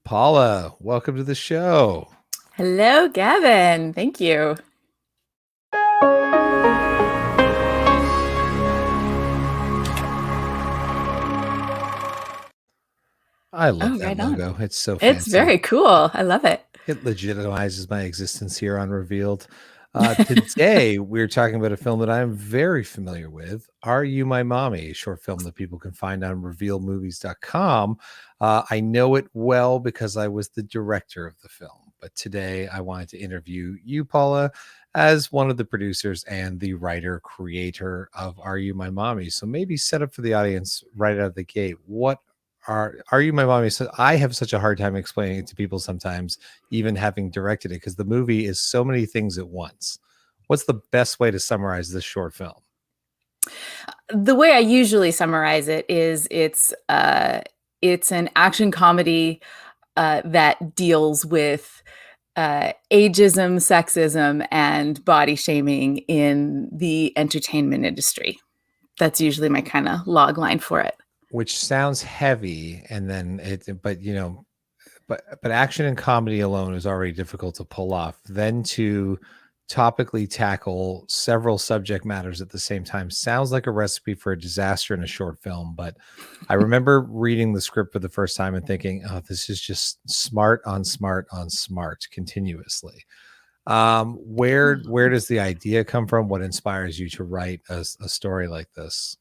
Paula, welcome to the show. Hello, Gavin. Thank you. I love that Right on. logo. It's so It's fancy. very cool. I love it. It legitimizes my existence here on Reveel'd. Today, we're talking about a film that I'm very familiar with, Are You My Mommy? A short film that people can find on revealmovies.com. I know it well because I was the director of the film. But today, I wanted to interview you, Paula, as one of the producers and the writer, creator of Are You My Mommy? So maybe set up for the audience right out of the gate. What are You My Mommy? So I have such a hard time explaining it to people sometimes, even having directed it, because the movie is so many things at once. What's the best way to summarize this short film? The way I usually summarize it is it's an action comedy that deals with ageism, sexism, and body shaming in the entertainment industry. That's usually my kind of log line for it. Which sounds heavy, and then but action and comedy alone is already difficult to pull off. Then to topically tackle several subject matters at the same time sounds like a recipe for a disaster in a short film. But I remember reading the script for the first time and thinking, oh, this is just smart on smart on smart continuously. Where does the idea come from? What inspires you to write a story like this?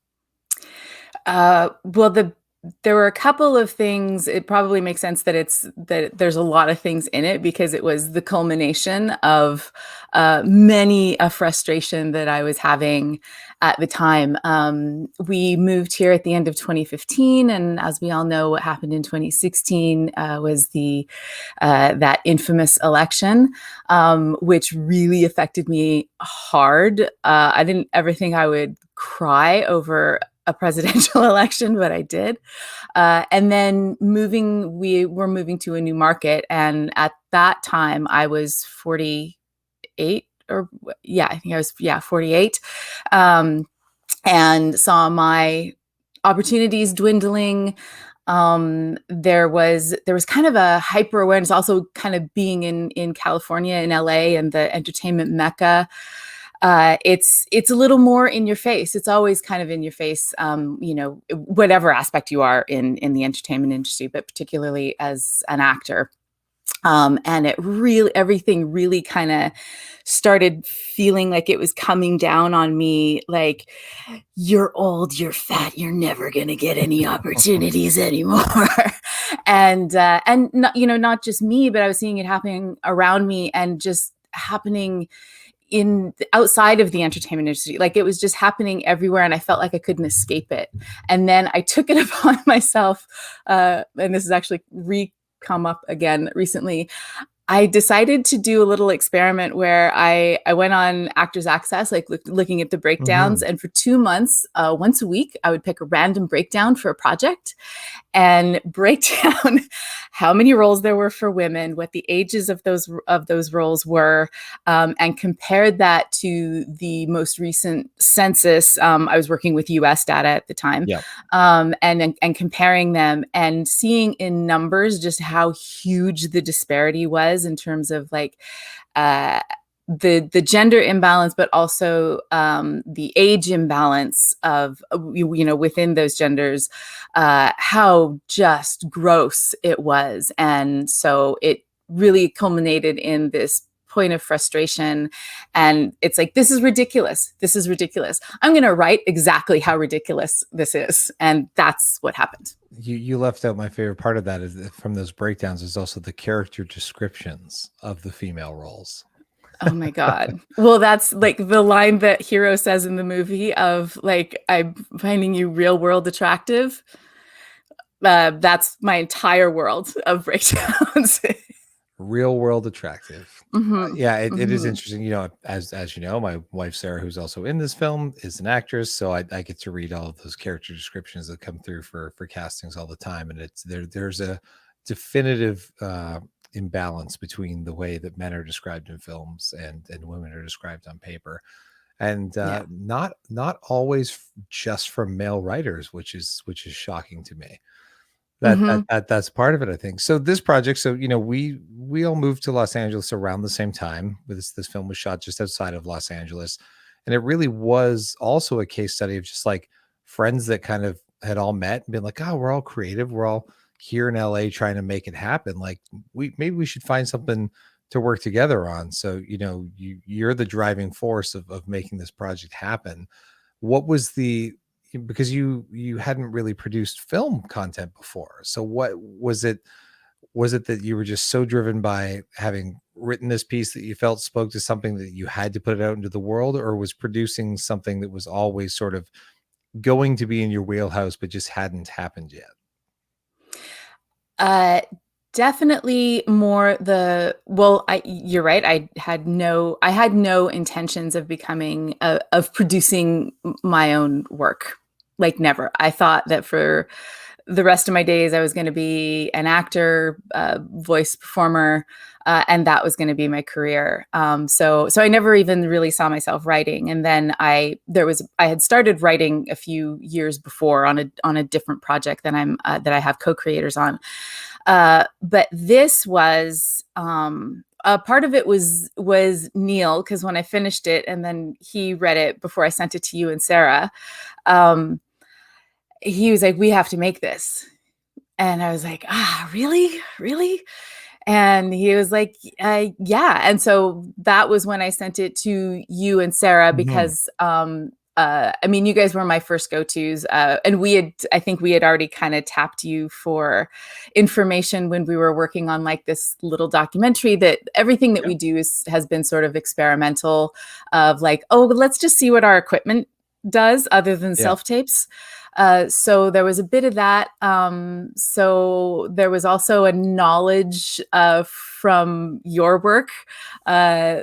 Well, there were a couple of things. It probably makes sense that there's a lot of things in it because it was the culmination of many a frustration that I was having at the time. We moved here at the end of 2015, and as we all know, what happened in 2016 was the that infamous election, which really affected me hard. I didn't ever think I would cry over a presidential election, but I did. And then we were moving to a new market. And at that time I was 48 I think I was, 48. And saw my opportunities dwindling. There was kind of a hyper awareness also kind of being in California, in LA, and the entertainment mecca. It's a little more in your face. It's always kind of in your face, whatever aspect you are in the entertainment industry, but particularly as an actor. And everything really kind of started feeling like it was coming down on me. Like, you're old, you're fat, you're never going to get any opportunities anymore. And not just me, but I was seeing it happening around me and just happening in outside of the entertainment industry. Like, it was just happening everywhere, and I felt like I couldn't escape it. And then I took it upon myself, and this has actually come up again recently. I decided to do a little experiment where I went on Actors Access, like looking at the breakdowns. And for 2 months, once a week, I would pick a random breakdown for a project and break down how many roles there were for women, what the ages of those roles were, and compared that to the most recent census. I was working with U.S. data at the time, and comparing them and seeing in numbers just how huge the disparity was in terms of like the gender imbalance, but also the age imbalance of within those genders, how just gross it was. And so it really culminated in this point of frustration. And it's like, this is ridiculous. I'm going to write exactly how ridiculous this is. And that's what happened. You left out my favorite part of that is from those breakdowns is also the character descriptions of the female roles. Oh my God. Well, that's like the line that Hero says in the movie of like, I'm finding you real world attractive. That's my entire world of breakdowns. Real world attractive. It is interesting. As you know, my wife Sarah, who's also in this film, is an actress, so I get to read all of those character descriptions that come through for castings all the time, and there's a definitive imbalance between the way that men are described in films and women are described on paper, and not always just from male writers, which is shocking to me. Mm-hmm. That's part of it, I think. So this project, so we all moved to Los Angeles around the same time. This film was shot just outside of Los Angeles, and it really was also a case study of just like friends that kind of had all met and been like, oh, we're all creative, we're all here in LA trying to make it happen. Like we should find something to work together on. So you're the driving force of making this project happen. What was the because you hadn't really produced film content before. So what was it that you were just so driven by having written this piece that you felt spoke to something that you had to put it out into the world, or was producing something that was always sort of going to be in your wheelhouse but just hadn't happened yet? Uh, Definitely more well, you're right. I had no intentions of becoming of producing my own work. Like never. I thought that for the rest of my days I was going to be an actor, voice performer, and that was going to be my career. So I never even really saw myself writing. And then I had started writing a few years before on a different project that I have co-creators on. But this was a part of it was Neil, because when I finished it and then he read it before I sent it to you and Sarah, um, he was like, "We have to make this," and I was like, really, really? And he was like, yeah. And so that was when I sent it to you and Sarah, Mhm. because I mean, you guys were my first go-tos, and I think we had already kind of tapped you for information when we were working on like this little documentary. That everything that Yeah. we do has been sort of experimental, of like, oh, let's just see what our equipment does other than Yeah. self-tapes. So there was a bit of that. So there was also a knowledge from your work, uh,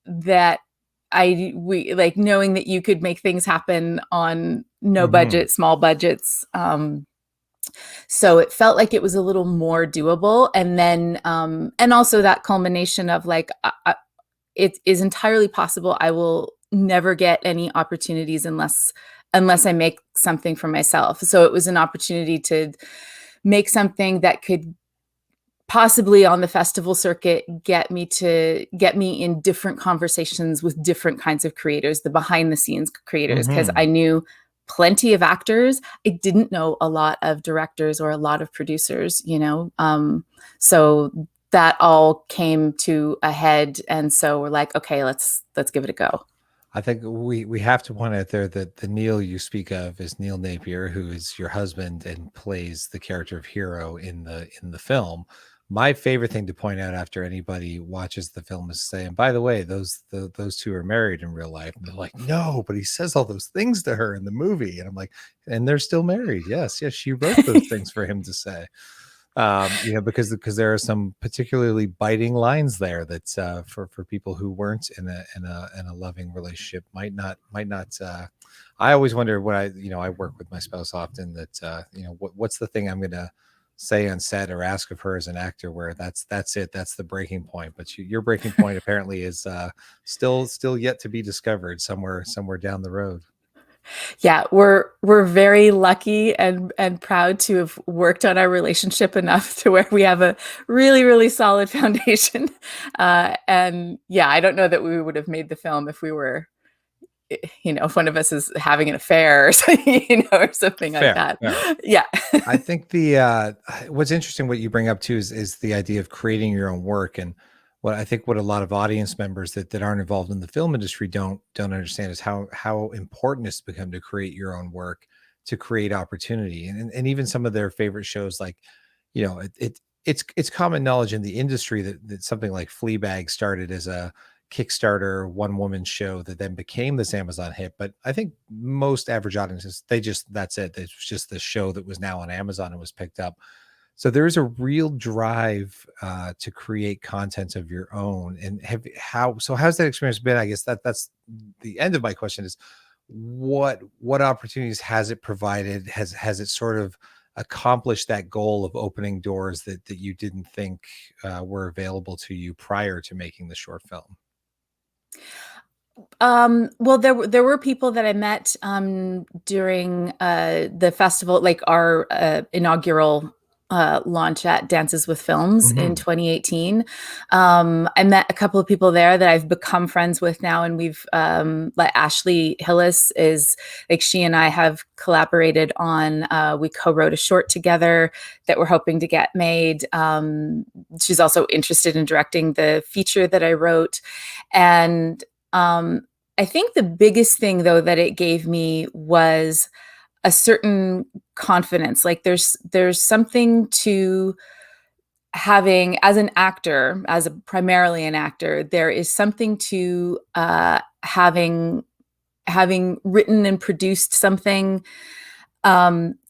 that we like, knowing that you could make things happen on no Mhm. budget, small budgets. So it felt like it was a little more doable. And also that culmination of like, it is entirely possible I will never get any opportunities unless I make something for myself. So it was an opportunity to make something that could possibly on the festival circuit get me in different conversations with different kinds of creators, the behind the scenes creators, because Mhm. I knew plenty of actors. I didn't know a lot of directors or a lot of producers, so that all came to a head, and so we're like, okay, let's give it a go. I think we have to point out there that the Neil you speak of is Neil Napier, who is your husband and plays the character of Hero in the film. My favorite thing to point out after anybody watches the film is saying, by the way, those two are married in real life. And they're like, no, but he says all those things to her in the movie. And I'm like, and they're still married. Yes, yes, she wrote those things for him to say. Because there are some particularly biting lines there that for people who weren't in a loving relationship might not. I always wonder when I work with my spouse often that what's the thing I'm gonna say on set or ask of her as an actor where that's the breaking point. But your breaking point apparently is still yet to be discovered somewhere down the road. Yeah, we're very lucky and proud to have worked on our relationship enough to where we have a really, really solid foundation. And yeah, I don't know that we would have made the film if we were, if one of us is having an affair or something, or something like Fair, that. fair. Yeah. I think the what's interesting what you bring up too is the idea of creating your own work. And what a lot of audience members that aren't involved in the film industry don't understand is how important it's become to create your own work, to create opportunity. And even some of their favorite shows, like it's common knowledge in the industry that something like Fleabag started as a Kickstarter one woman show that then became this Amazon hit. But I think most average audiences, that's it. It was just the show that was now on Amazon and was picked up. So there is a real drive to create content of your own. And how's that experience been? I guess that's the end of my question is what opportunities has it provided? Has it sort of accomplished that goal of opening doors that you didn't think were available to you prior to making the short film? Well, there were people that I met during the festival, like our inaugural launch at Dances with Films in Mhm. 2018. I met a couple of people there that I've become friends with now, and we've like Ashley Hillis is like she and I have collaborated on. We co-wrote a short together that we're hoping to get made. She's also interested in directing the feature that I wrote, and I think the biggest thing though that it gave me was a certain confidence. Like there's something to having, as an actor, as a primarily an actor, there is something to having written and produced something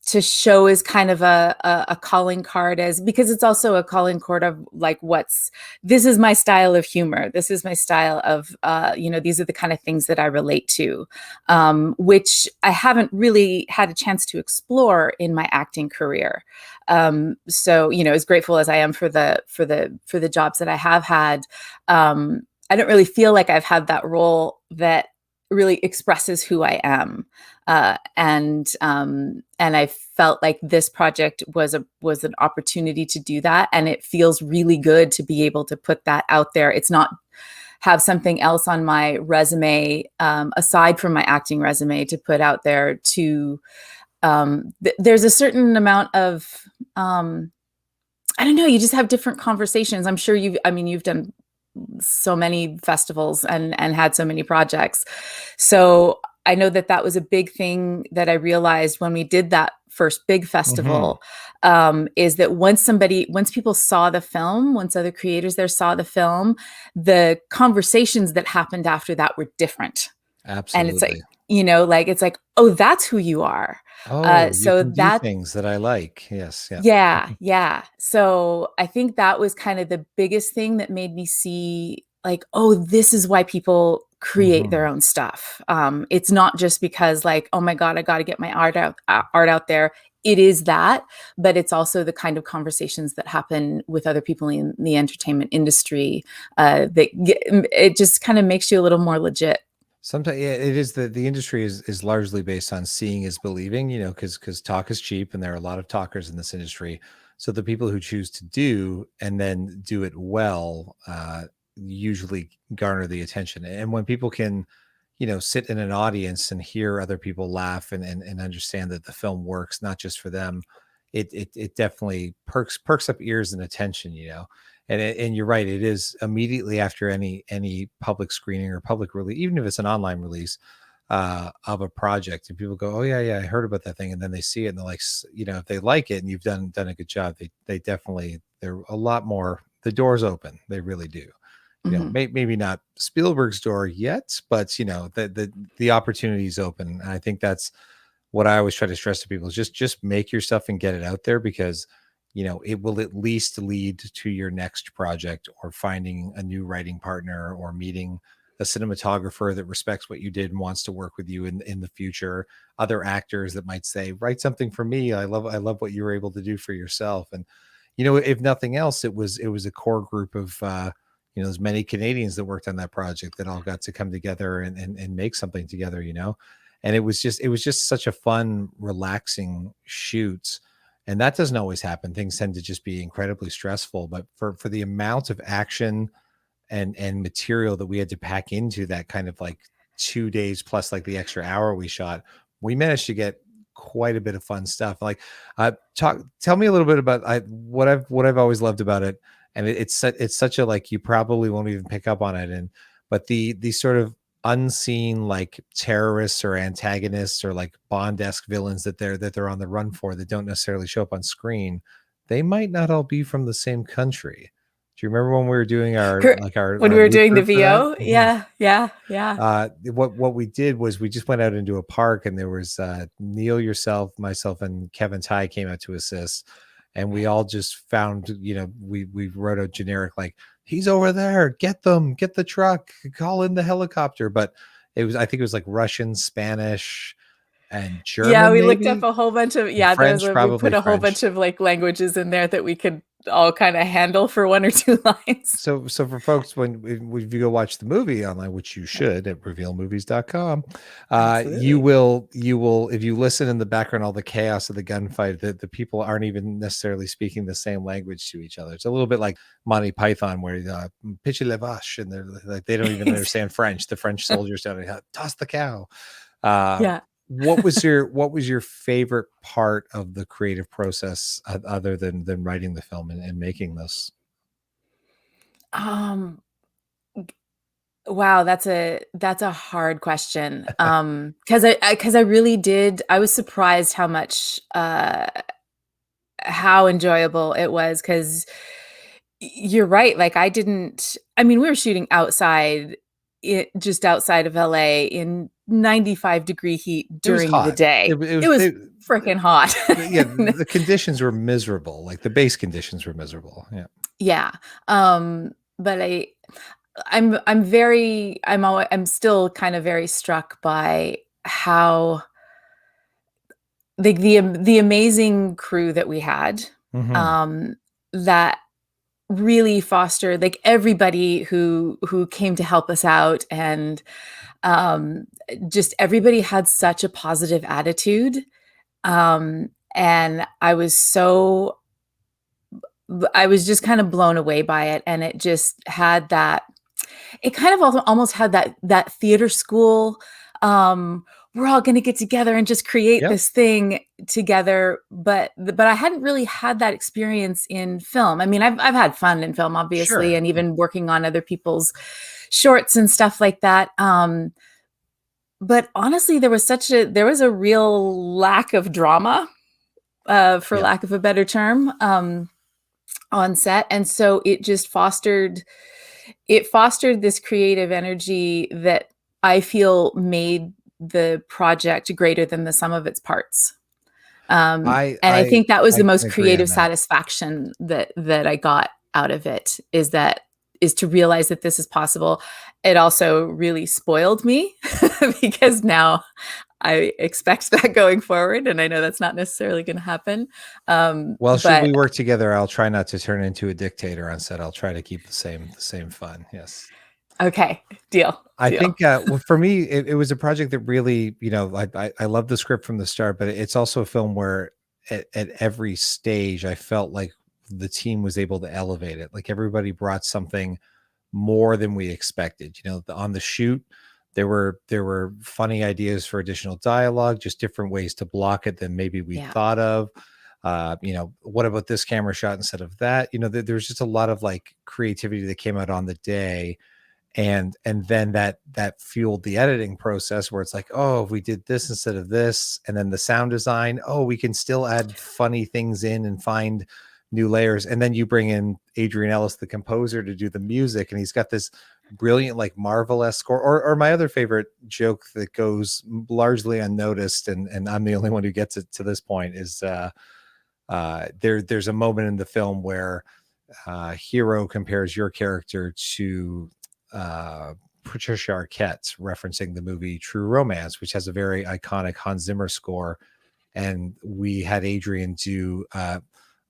to show as kind of a calling card, as because it's also a calling card of like this is my style of humor, this is my style of these are the kind of things that I relate to, which I haven't really had a chance to explore in my acting career. So as grateful as I am for the jobs that I have had, I don't really feel like I've had that role that really expresses who I am. And I felt like this project was an opportunity to do that, and it feels really good to be able to put that out there. It's not have something else on my resume aside from my acting resume to put out there. To there's a certain amount of I don't know. You just have different conversations. I'm sure you've done so many festivals and had so many projects. So I know that was a big thing that I realized when we did that first big festival, is that once people saw the film, once other creators there saw the film, the conversations that happened after that were different. And it's Absolutely. like, it's like, oh, that's who you are. Oh, you So can do that things that I like. Yes, yeah. Yeah, yeah. So I think that was kind of the biggest thing that made me see like, oh, this is why people create their Mhm. own stuff. It's not just because like, oh my God, I got to get my art out there. It is that, but it's also the kind of conversations that happen with other people in the entertainment industry it just kind of makes you a little more legit. Sometimes, yeah, it is the industry is largely based on seeing is believing, because talk is cheap, and there are a lot of talkers in this industry. So the people who choose to do and then do it well usually garner the attention. And when people can, sit in an audience and hear other people laugh and understand that the film works not just for them, it definitely perks up ears and attention. And you're right, it is immediately after any public screening or public release, even if it's an online release of a project, and people go, oh yeah, I heard about that thing, and then they see it and they're like, if they like it and you've done a good job, they definitely, they're a lot more, the doors open, they really do. Mhm. Maybe not Spielberg's door yet, but the opportunities open. And I think that's what I always try to stress to people is just make your stuff and get it out there, because it will at least lead to your next project, or finding a new writing partner, or meeting a cinematographer that respects what you did and wants to work with you in the future. Other actors that might say, write something for me. I love what you were able to do for yourself. And if nothing else, it was a core group of there's many Canadians that worked on that project that all got to come together and make something together. And it was just such a fun, relaxing shoot. And that doesn't always happen. Things tend to just be incredibly stressful. But for the amount of action and material that we had to pack into that kind of like 2 days plus like the extra hour we shot, we managed to get quite a bit of fun stuff. Like, tell me a little bit about what I've always loved about it. And it's such a, like, you probably won't even pick up on it. But the sort of unseen, like, terrorists or antagonists or like Bond-esque villains that they're on the run for, that don't necessarily show up on screen, they might not all be from the same country. Do you remember when we were doing our Cur- like our when our we were loop doing the group for that? VO, yeah, yeah, yeah. What we did was we just went out into a park, and there was Neil, yourself, myself, and Kevin Ty came out to assist, and we all just found, we wrote a generic, like, he's over there, get them, get the truck, call in the helicopter. But I think it was like Russian, Spanish, and Yeah, German, we looked up maybe, a whole bunch of and we French, put probably a whole French. bunch of like languages in there that we could I'll kind of handle for one or two lines. So for folks, when you go watch the movie online, which you should at revealmovies.com, Absolutely. you will, if you listen in the background, all the chaos of the gunfight, the people aren't even necessarily speaking the same language to each other. It's a little bit like Monty Python, where pitch le vache, and they're like, they don't even understand French. The French soldiers don't toss the cow. Uh, Yeah. what was your favorite part of the creative process, other than writing the film and making this? Um, wow, that's a hard question. Because I really did. I was surprised how enjoyable it was. Because you're right. Like I didn't. I mean, we were shooting outside, just outside of LA in 95-degree heat It was during the hot. day. It was freaking hot. Yeah, the conditions were miserable. Like the base conditions were miserable. Yeah. Yeah. But I'm still kind of very struck by how the amazing crew that we had, Hmm. um, that really fostered, like, everybody who came to help us out, and um, just everybody had such a positive attitude. And I was just kind of blown away by it, and it just had that. It kind of also almost had that theater school, we're all gonna get together and just create Yep. this thing together, but I hadn't really had that experience in film. I mean, I've had fun in film, obviously, Sure. and even working on other people's shorts and stuff like that, but honestly, there was a real lack of drama, for Yeah. lack of a better term, on set, and so it fostered this creative energy that I feel made the project greater than the sum of its parts. And I think that was I the can most agree on creative that. satisfaction that I got out of it, is to realize that this is possible. It also really spoiled me because now I expect that going forward, and I know that's not necessarily going to happen. Well, should But we work together, I'll try not to turn into a dictator on set. I'll try to keep the same fun. Yes. okay, deal, I deal. think well, for me, it was a project that really, I love the script from the start, but it's also a film where at every stage I felt like the team was able to elevate it. Like everybody brought something more than we expected. On the shoot, there were funny ideas for additional dialogue, just different ways to block it than maybe we Yeah, thought of. What about this camera shot instead of that? There's just a lot of like creativity that came out on the day, and then that fueled the editing process, where it's like, oh, if we did this instead of this, and then the sound design, oh, we can still add funny things in and find new layers. And then you bring in Adrian Ellis, the composer, to do the music, and he's got this brilliant, like, Marvel-esque score. Or my other favorite joke that goes largely unnoticed, and I'm the only one who gets it to this point, is there's a moment in the film where Hero compares your character to Patricia Arquette, referencing the movie True Romance, which has a very iconic Hans Zimmer score. And we had Adrian do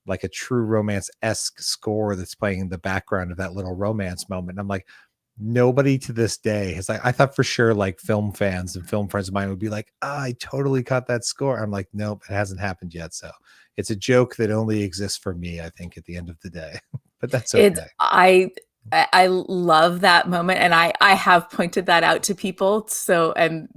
like a True Romance-esque score that's playing in the background of that little romance moment. And I'm like, nobody to this day has, like, I thought for sure like film fans and film friends of mine would be like, I totally caught that score. I'm like, nope, it hasn't happened yet. So it's a joke that only exists for me, I think, at the end of the day. But that's it's okay. I love that moment, and I have pointed that out to people. So, and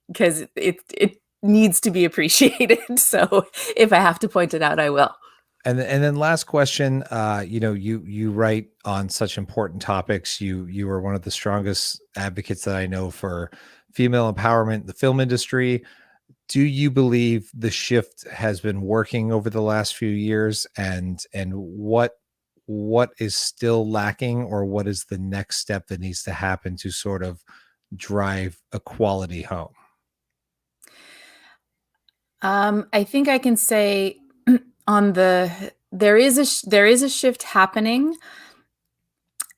because it needs to be appreciated. So if I have to point it out, I will. And then last question, you write on such important topics. You are one of the strongest advocates that I know for female empowerment in the film industry. Do you believe the shift has been working over the last few years, and what is still lacking, or what is the next step that needs to happen to sort of drive equality home? I think I can say on there is there is a shift happening.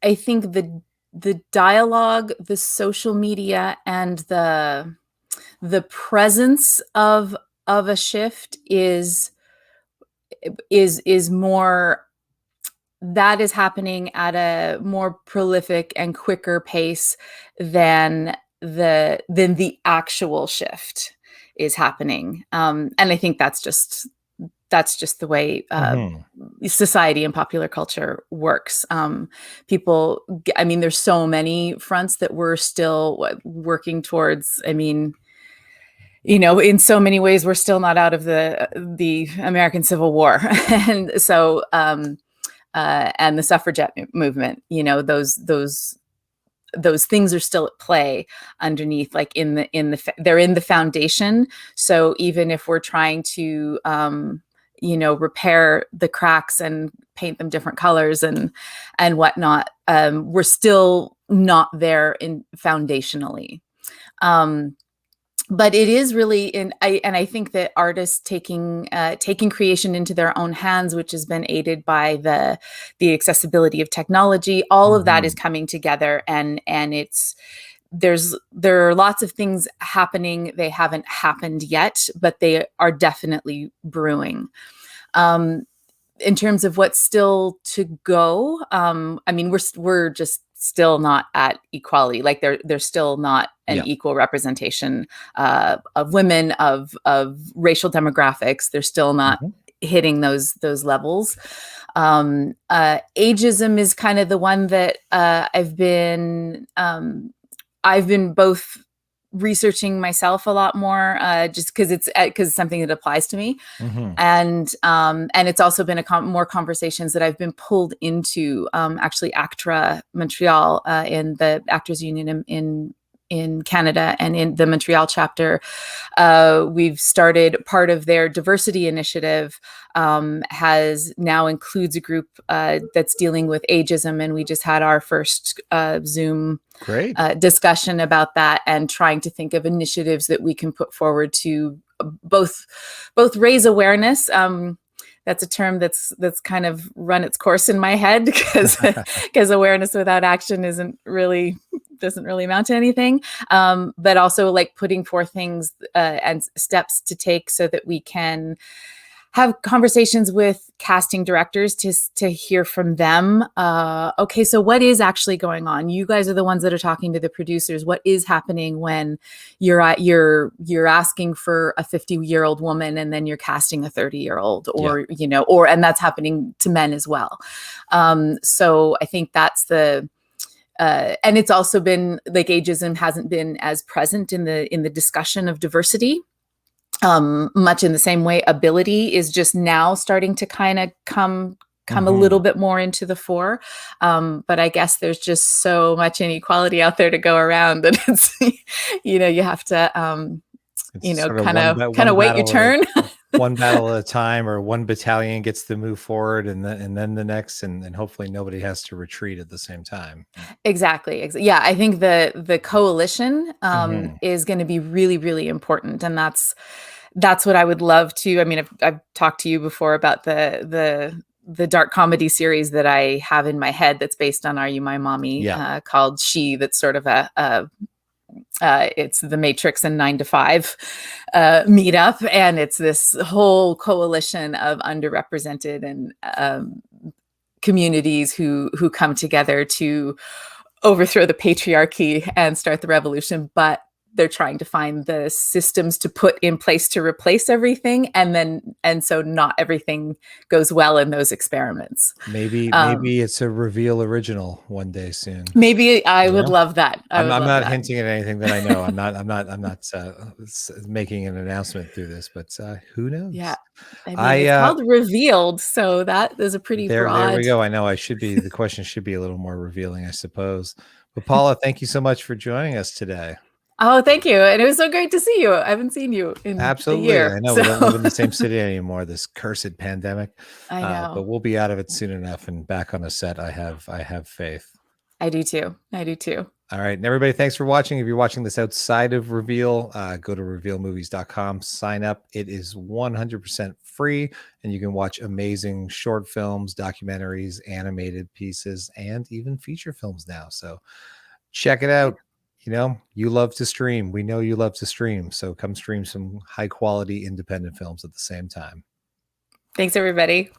I think the dialogue, the social media, and the presence of a shift is more. that is happening at a more prolific and quicker pace than the actual shift is happening. And I think that's just the way society and popular culture works. People, I mean, there's so many fronts that we're still working towards. I mean, you know, in so many ways, we're still not out of the American Civil War, and so and the suffragette movement. You know, those things are still at play underneath, like they're in the foundation. So even if we're trying to you know, repair the cracks and paint them different colors and whatnot, we're still not there foundationally. But it is really I think that artists taking creation into their own hands, which has been aided by the accessibility of technology, all of that is coming together, and there are lots of things happening. They haven't happened yet, but they are definitely brewing. In terms of what's still to go, I mean, we're just still not at equality. Like there's still not an equal representation of women, of racial demographics. They're still not hitting those levels. Ageism is kind of the one that I've been both researching myself a lot more, just because it's something that applies to me, and it's also been more conversations that I've been pulled into. Actually, ACTRA Montreal, in the Actors Union in Canada, and in the Montreal chapter, we've started part of their diversity initiative, now includes a group that's dealing with ageism, and we just had our first Zoom discussion about that, and trying to think of initiatives that we can put forward to both raise awareness. That's a term that's kind of run its course in my head, because awareness without action doesn't really amount to anything. But also, like, putting forth things and steps to take so that we can have conversations with casting directors to hear from them. Okay, so what is actually going on? You guys are the ones that are talking to the producers. What is happening when you're asking for a 50-year-old woman and then you're casting a 30-year-old, or you know, and that's happening to men as well. So I think that's the and it's also been like, ageism hasn't been as present in the discussion of diversity. Much in the same way, ability is just now starting to kind of come a little bit more into the fore. But I guess there's just so much inequality out there to go around that it's, you know, you have to, you know, kind of wait your turn. One battle at a time, or one battalion gets to move forward, and then the next, and hopefully nobody has to retreat at the same time. Exactly. Yeah, I think the coalition is going to be really, really important, and that's what I would love to. I mean, I've talked to you before about the dark comedy series that I have in my head that's based on Are You My Mommy, called She. That's sort of it's the Matrix and 9 to 5 meetup, and it's this whole coalition of underrepresented and communities who come together to overthrow the patriarchy and start the revolution. But they're trying to find the systems to put in place to replace everything, and so not everything goes well in those experiments. Maybe it's a Reveel'd original one day soon. Maybe I would love that. I'm not hinting at anything that I know. I'm not making an announcement through this, but who knows? Yeah, I mean, it's called Reveel'd, so that is a pretty broad. There we go. I know the question should be a little more revealing, I suppose. But Paula, thank you so much for joining us today. Oh, thank you. And it was so great to see you. I haven't seen you in a year. I know, we don't live in the same city anymore, this cursed pandemic. I know. But we'll be out of it soon enough and back on a set. I have faith. I do too. All right. And everybody, thanks for watching. If you're watching this outside of Reveal, go to revealmovies.com, sign up. It is 100% free, and you can watch amazing short films, documentaries, animated pieces, and even feature films now. So check it out. You know, you love to stream. We know you love to stream. So come stream some high quality independent films at the same time. Thanks, everybody.